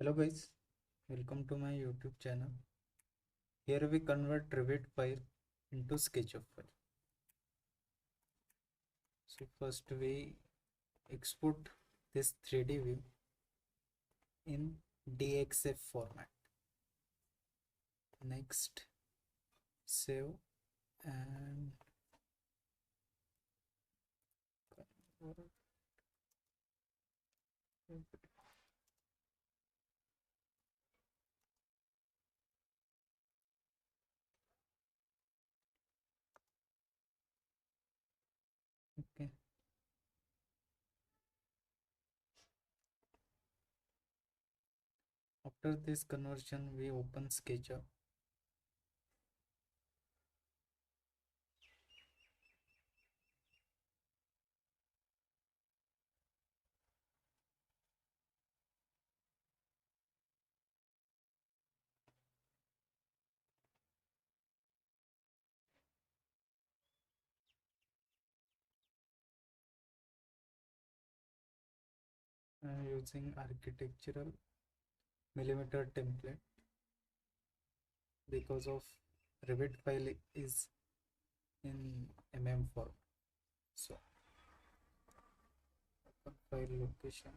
Hello guys, welcome to my YouTube channel. Here we convert Revit file into SketchUp file. So first we export this 3D view in DXF format. Next, save and convert. Okay. After this conversion, we open SketchUp. Using architectural millimeter template because of Revit file is in form. So open file location,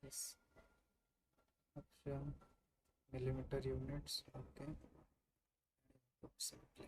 this option millimeter units, okay, simply